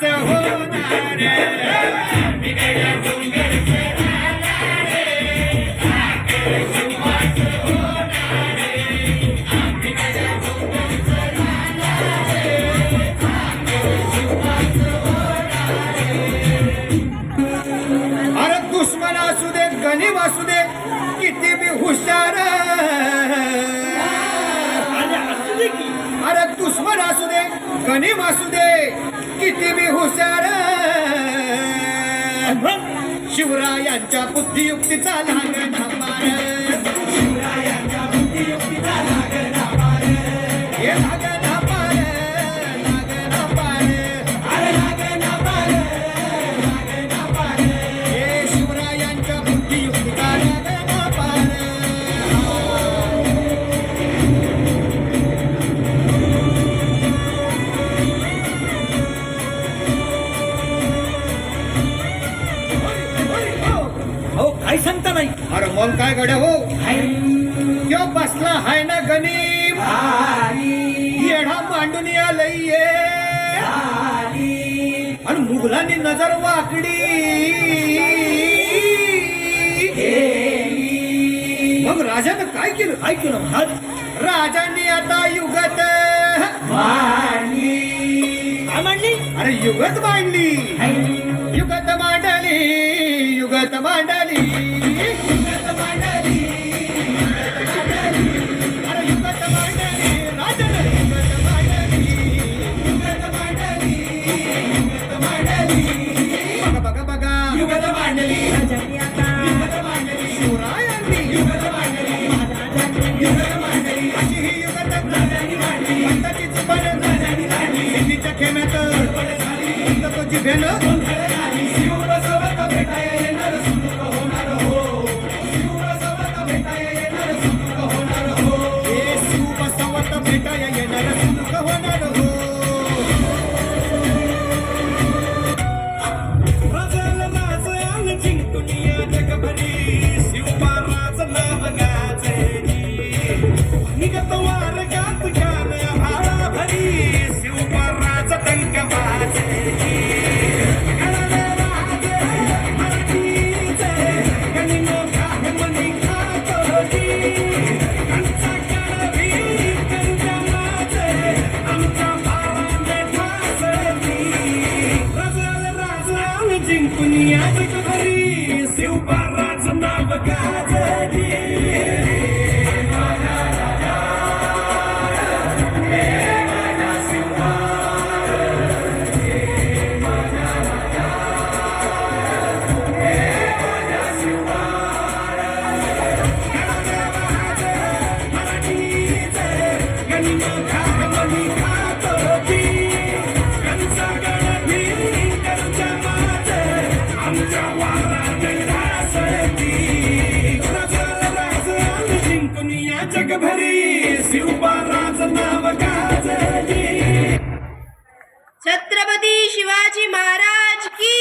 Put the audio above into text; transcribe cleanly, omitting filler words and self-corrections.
कुसुमाच होणार अरे दुश्मन असू दे गणिम असू दे किती बी हुशार अरे दुश्मन असू दे गणिम असू दे किती बी हुशार शिवरायांच्या बुद्धियुक्तीचा लागणा पार शिवरायांच्या बुद्धियुक्तीचा लागणा पार हे लागणा पार लागणा पार अरे लागणा पार लागणा पार हे शिवरायांच्या बुद्धियुक्तीचा लागणा पार काय सांगता नाही अरे मग काय गड्या हो क्यों बसला हाय ना गणिम येढा मांडून आलंय आणि मुघलांनी नजर वाकडी मग राजानं काय केलं महाराज राजांनी आता युगत काय मांडली अरे युगत मांडली युगत मांडली युगत मांडली युगत मांडली अरे युगत मांडली राजानं युगत मांडली युगत मांडली युगत मांडली बघा बघा बघा युगत मांडली युगत मांडली शिवरायांनी युगत मांडली महाराजांनी युगत मांडली अशी ही युगत मांडली पंताची चुबन राजांनी काढली सिद्धीच्या खेम्यात तो जिभेनं छत्रपती शिवाजी महाराज की